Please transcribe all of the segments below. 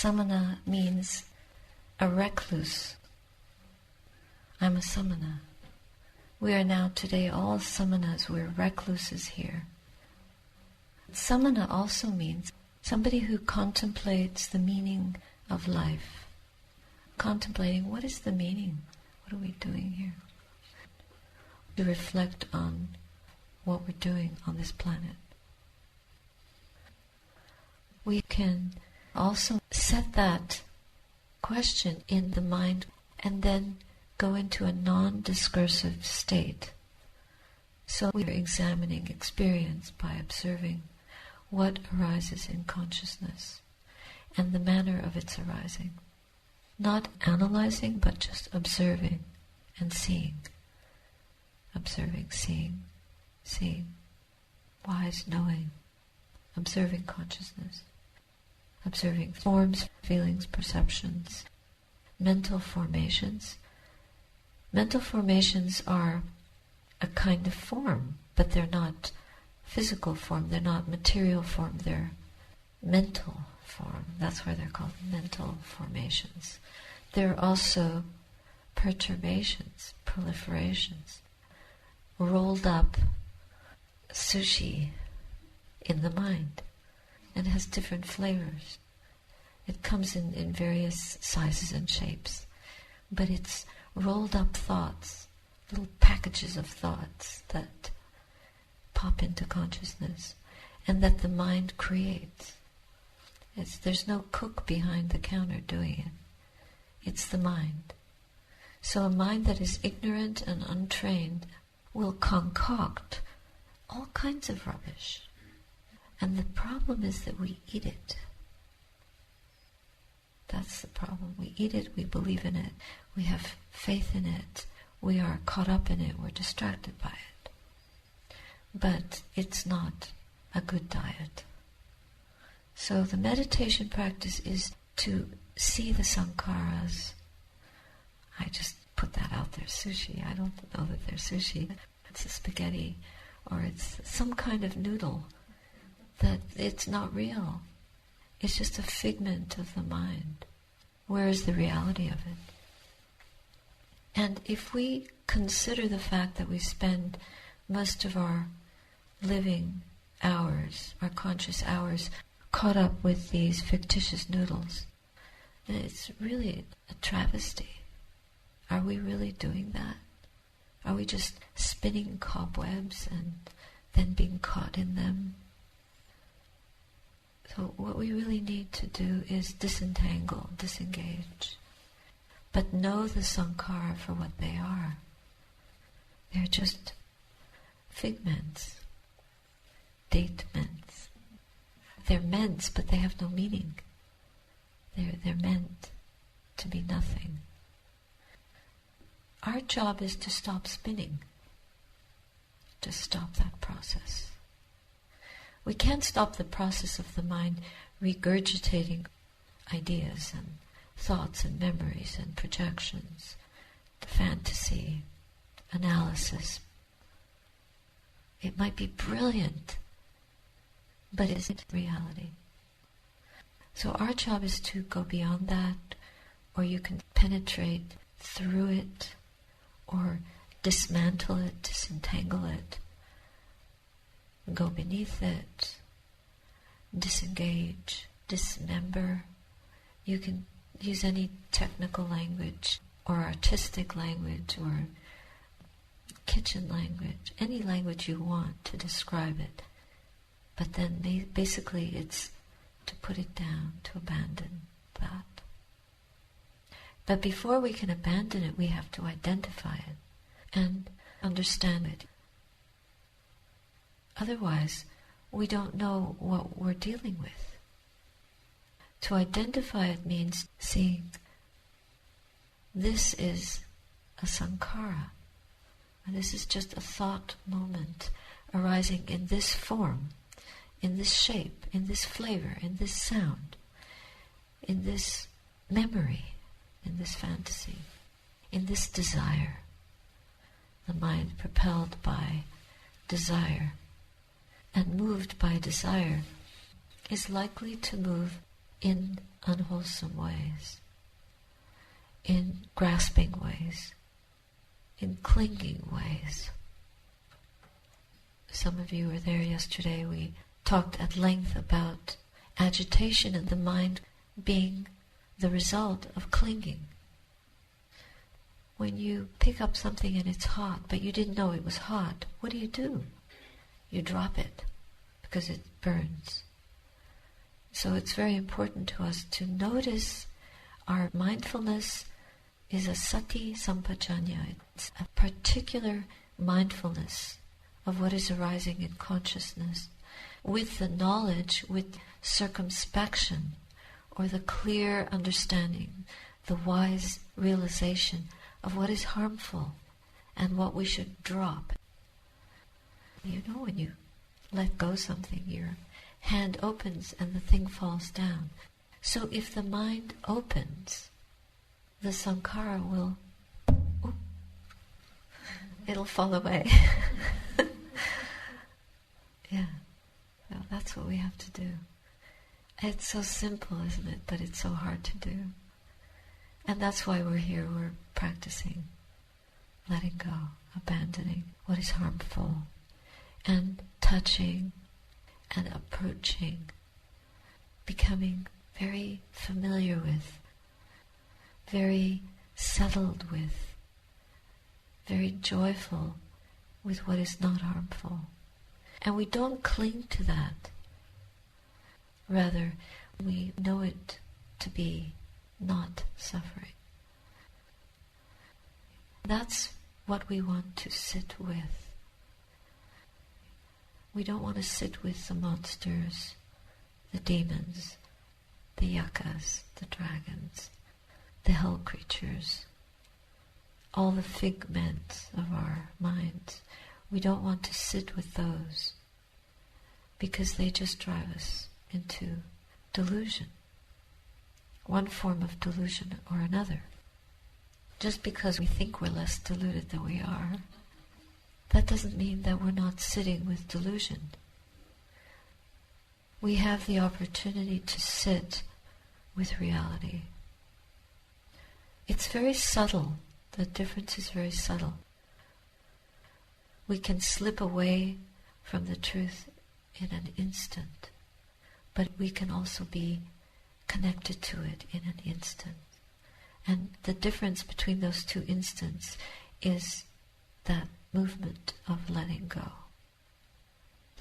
Samana means a recluse. I'm a samana. We are now today all samanas. We're recluses here. Samana also means somebody who contemplates the meaning of life. Contemplating, what is the meaning? What are we doing here? To reflect on what we're doing on this planet. We can also set that question in the mind and then go into a non-discursive state. So we are examining experience by observing what arises in consciousness and the manner of its arising. Not analyzing, but just observing and seeing. Observing, seeing, seeing. Wise knowing. Observing consciousness. Observing forms, feelings, perceptions, mental formations. Mental formations are a kind of form, but they're not physical form, they're not material form, they're mental form. That's why they're called mental formations. They're also perturbations, proliferations, rolled up sushi in the mind. And it has different flavors. It comes in various sizes and shapes. But it's rolled up thoughts, little packages of thoughts that pop into consciousness and that the mind creates. There's no cook behind the counter doing it. It's the mind. So a mind that is ignorant and untrained will concoct all kinds of rubbish. And the problem is that we eat it. That's the problem. We eat it, we believe in it, we have faith in it, we are caught up in it, we're distracted by it. But it's not a good diet. So the meditation practice is to see the sankharas. I just put that out there, sushi. I don't know that they're sushi. It's a spaghetti or it's some kind of noodle. That it's not real. It's just a figment of the mind. Where is the reality of it? And if we consider the fact that we spend most of our living hours, our conscious hours, caught up with these fictitious noodles, it's really a travesty. Are we really doing that? Are we just spinning cobwebs and then being caught in them? So what we really need to do is disentangle, disengage. But know the sankhara for what they are. They're just figments, datements. They're ments, but they have no meaning. They're meant to be nothing. Our job is to stop spinning, to stop that process. We can't stop the process of the mind regurgitating ideas and thoughts and memories and projections, the fantasy, analysis. It might be brilliant, but is it reality? So our job is to go beyond that, or you can penetrate through it, or dismantle it, disentangle it, go beneath it, disengage, dismember. You can use any technical language or artistic language or kitchen language, any language you want to describe it. But then basically it's to put it down, to abandon that. But before we can abandon it, we have to identify it and understand it. Otherwise, we don't know what we're dealing with. To identify it means seeing this is a sankhara. And this is just a thought moment arising in this form, in this shape, in this flavor, in this sound, in this memory, in this fantasy, in this desire. The mind propelled by desire and moved by desire is likely to move in unwholesome ways, in grasping ways, in clinging ways. Some of you were there yesterday. We talked at length about agitation in the mind being the result of clinging. When you pick up something and it's hot, but you didn't know it was hot, what do? You drop it because it burns. So it's very important to us to notice our mindfulness is a sati sampajanya. It's a particular mindfulness of what is arising in consciousness with the knowledge, with circumspection, or the clear understanding, the wise realization of what is harmful and what we should drop. You know, when you let go something, your hand opens and the thing falls down. So if the mind opens, the sankhara will, it'll fall away. Yeah, well, that's what we have to do. It's so simple, isn't it? But it's so hard to do. And that's why we're here. We're practicing letting go, abandoning what is harmful, and touching and approaching, becoming very familiar with, very settled with, very joyful with what is not harmful. And we don't cling to that. Rather, we know it to be not suffering. That's what we want to sit with. We don't want to sit with the monsters, the demons, the yakas, the dragons, the hell creatures, all the figments of our minds. We don't want to sit with those because they just drive us into delusion, one form of delusion or another. Just because we think we're less deluded than we are, that doesn't mean that we're not sitting with delusion. We have the opportunity to sit with reality. It's very subtle. The difference is very subtle. We can slip away from the truth in an instant, but we can also be connected to it in an instant. And the difference between those two instants is that movement of letting go,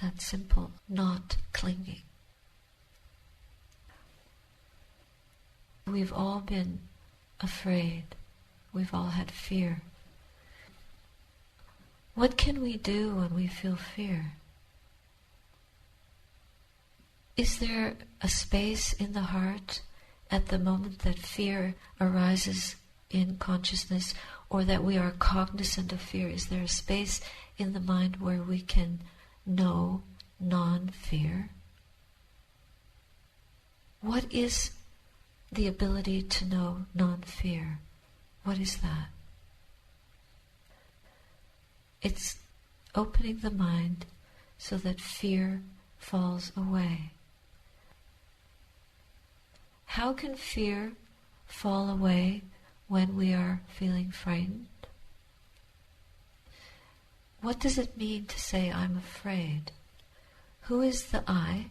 that simple not clinging. We've all been afraid. We've all had fear. What can we do when we feel fear? Is there a space in the heart at the moment that fear arises in consciousness, or that we are cognizant of fear? Is there a space in the mind where we can know non-fear? What is the ability to know non-fear? What is that? It's opening the mind so that fear falls away. How can fear fall away when we are feeling frightened? What does it mean to say, I'm afraid? Who is the I?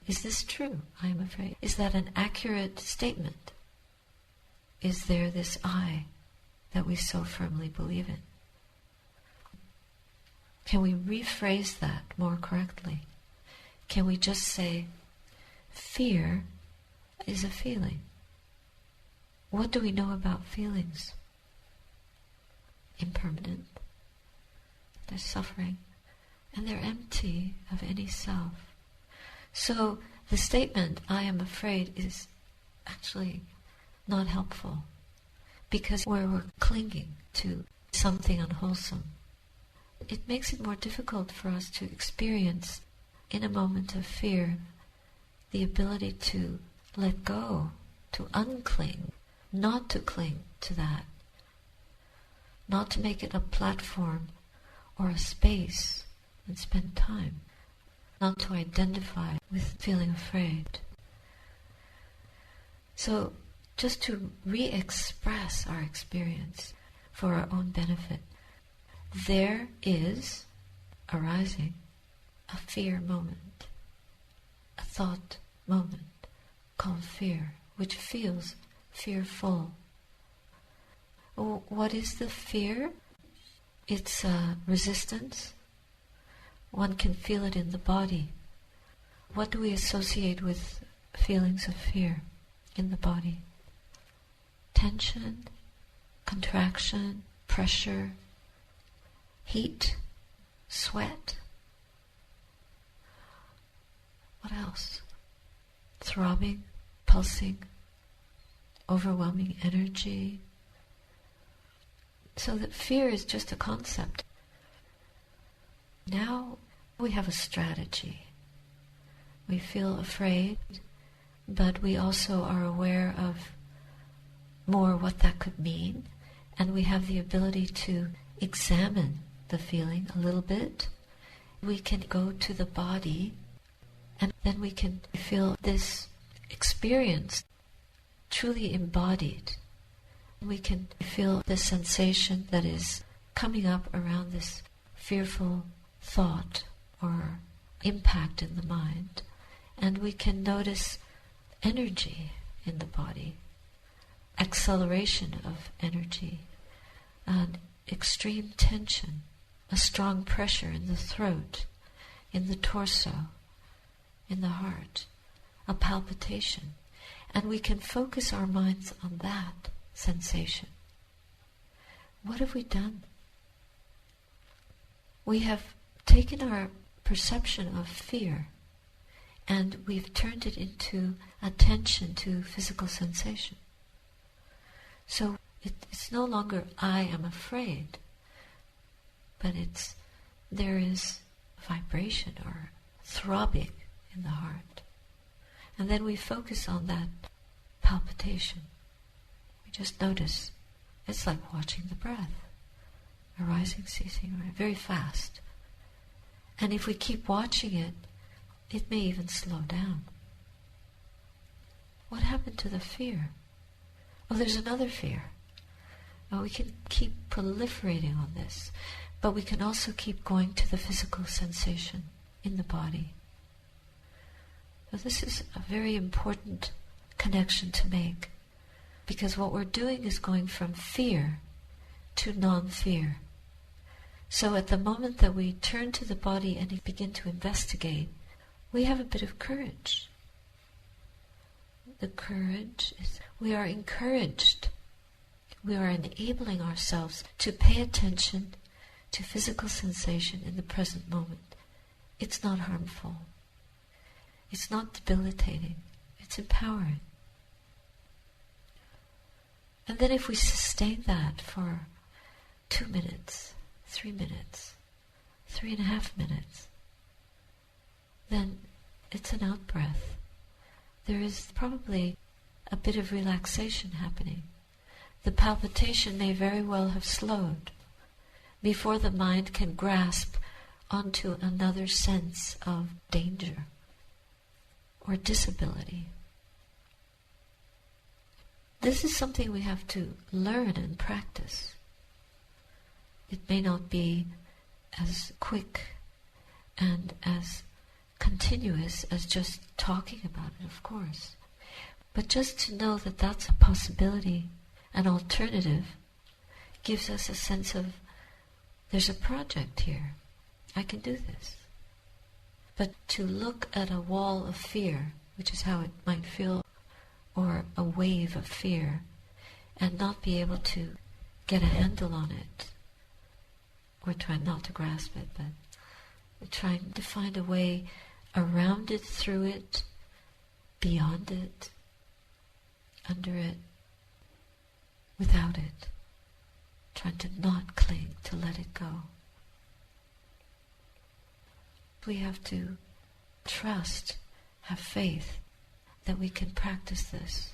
Is this true? I am afraid. Is that an accurate statement? Is there this I that we so firmly believe in? Can we rephrase that more correctly? Can we just say, fear is a feeling? What do we know about feelings? Impermanent. They're suffering. And they're empty of any self. So the statement, I am afraid, is actually not helpful. Because where we're clinging to something unwholesome, it makes it more difficult for us to experience, in a moment of fear, the ability to let go, to uncling, not to cling to that, not to make it a platform or a space and spend time, not to identify with feeling afraid. So just to re-express our experience for our own benefit, there is arising a fear moment, a thought moment called fear, which feels fearful. What is the fear? It's resistance. One can feel it in the body. What do we associate with feelings of fear in the body? Tension, contraction, pressure, heat, sweat. What else? Throbbing, pulsing, overwhelming energy. So that fear is just a concept. Now we have a strategy. We feel afraid, but we also are aware of more what that could mean, and we have the ability to examine the feeling a little bit. We can go to the body, and then we can feel this experience truly embodied. We can feel the sensation that is coming up around this fearful thought or impact in the mind. And we can notice energy in the body, acceleration of energy, and extreme tension, a strong pressure in the throat, in the torso, in the heart, a palpitation. And we can focus our minds on that sensation. What have we done? We have taken our perception of fear and we've turned it into attention to physical sensation. So it's no longer I am afraid, but there is vibration or throbbing in the heart. And then we focus on that palpitation. We just notice. It's like watching the breath, arising, ceasing, very fast. And if we keep watching it, it may even slow down. What happened to the fear? Oh, there's another fear. Oh, we can keep proliferating on this, but we can also keep going to the physical sensation in the body. So this is a very important connection to make, because what we're doing is going from fear to non-fear. So at the moment that we turn to the body and begin to investigate, we have a bit of courage. The courage is, we are encouraged. We are enabling ourselves to pay attention to physical sensation in the present moment. It's not harmful. It's not debilitating. It's empowering. And then if we sustain that for 2 minutes, 3 minutes, 3.5 minutes, then it's an out-breath. There is probably a bit of relaxation happening. The palpitation may very well have slowed before the mind can grasp onto another sense of danger or disability. This is something we have to learn and practice. It may not be as quick and as continuous as just talking about it, of course. But just to know that that's a possibility, an alternative, gives us a sense of, there's a project here. I can do this. But to look at a wall of fear, which is how it might feel, or a wave of fear, and not be able to get a handle on it, or try not to grasp it, but trying to find a way around it, through it, beyond it, under it, without it, trying to not cling, to let it go. We have to trust, have faith that we can practice this.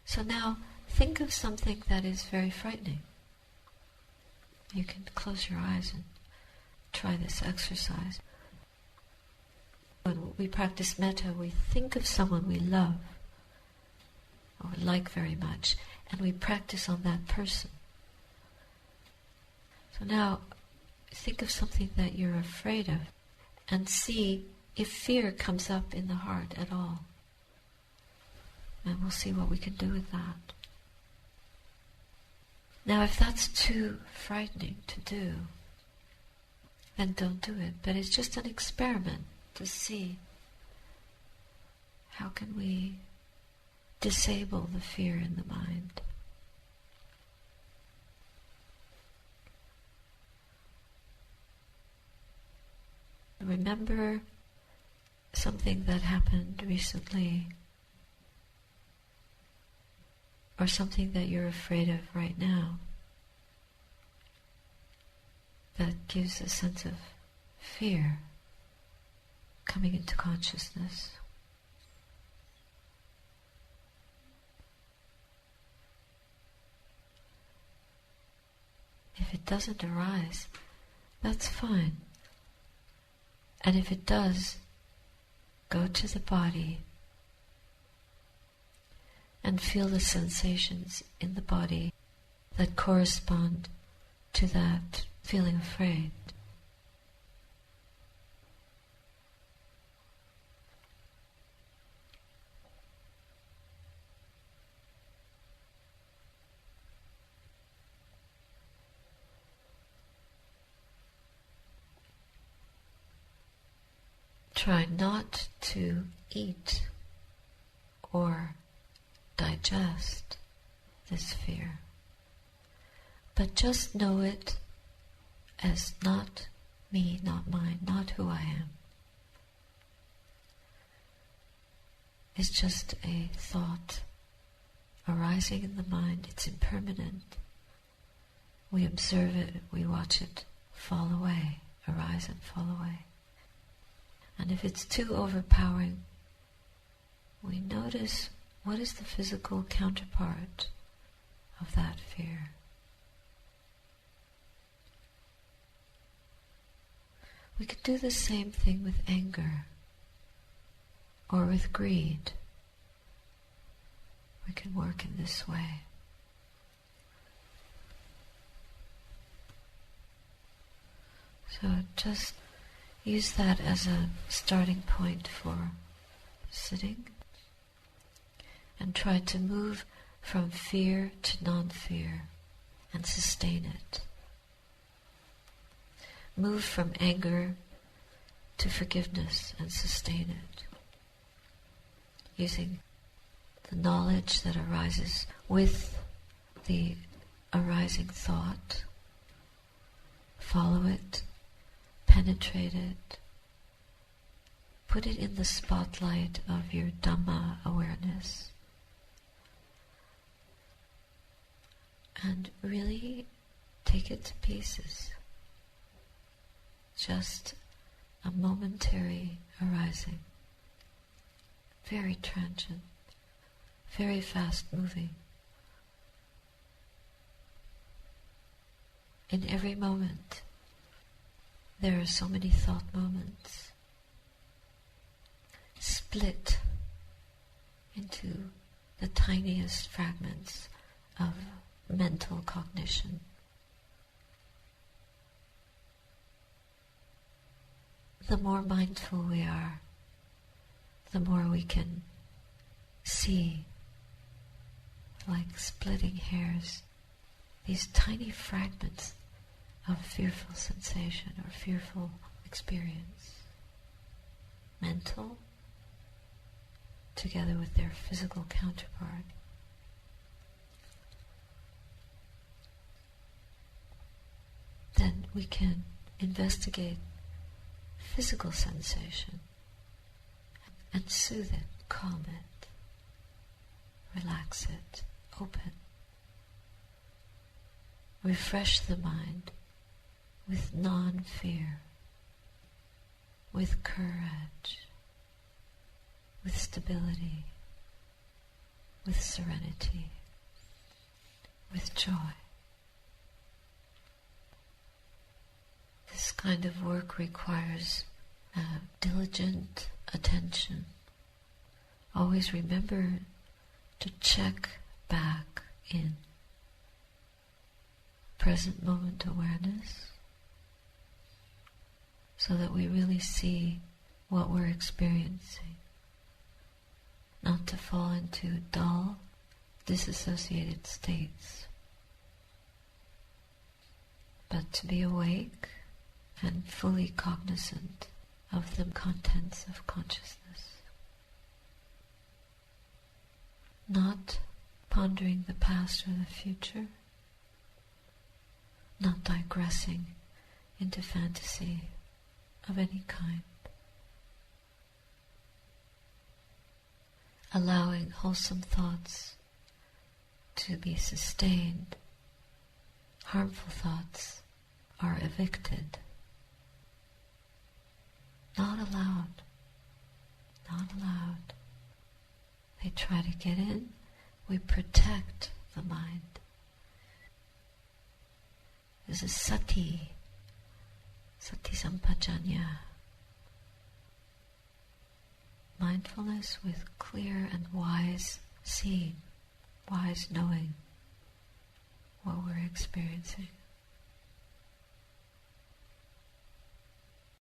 So now think of something that is very frightening. You can close your eyes and try this exercise. when we practice metta, we think of someone we love or like very much, and we practice on that person. So now, think of something that you're afraid of, and see if fear comes up in the heart at all. And we'll see what we can do with that. Now, if that's too frightening to do, then don't do it. But it's just an experiment to see how can we disable the fear in the mind. Remember something that happened recently, or something that you're afraid of right now, that gives a sense of fear coming into consciousness. If it doesn't arise, that's fine. And if it does, go to the body and feel the sensations in the body that correspond to that feeling afraid. Try not to eat or digest this fear, but just know it as not me, not mine, not who I am. It's just a thought arising in the mind. It's impermanent. We observe it, we watch it fall away, arise and fall away. And if it's too overpowering, we notice what is the physical counterpart of that fear. We could do the same thing with anger or with greed. We can work in this way. So just use that as a starting point for sitting, and try to move from fear to non-fear and sustain it. Move from anger to forgiveness and sustain it, using the knowledge that arises with the arising thought. Follow it, penetrate it, put it in the spotlight of your Dhamma awareness, and really take it to pieces. Just a momentary arising, very transient, very fast moving. In every moment, there are so many thought moments, split into the tiniest fragments of mental cognition. The more mindful we are, the more we can see, like splitting hairs, these tiny fragments of fearful sensation or fearful experience. Mental, together with their physical counterpart. Then we can investigate physical sensation and soothe it, calm it, relax it, open. Refresh the mind with non-fear, with courage, with stability, with serenity, with joy. This kind of work requires a diligent attention. Always remember to check back in. Present moment awareness, so that we really see what we're experiencing. Not to fall into dull, disassociated states, but to be awake and fully cognizant of the contents of consciousness. Not pondering the past or the future, not digressing into fantasy of any kind. Allowing wholesome thoughts to be sustained. Harmful thoughts are evicted. Not allowed. Not allowed. They try to get in. We protect the mind. This is sati sampajanya. Mindfulness with clear and wise seeing, wise knowing what we're experiencing.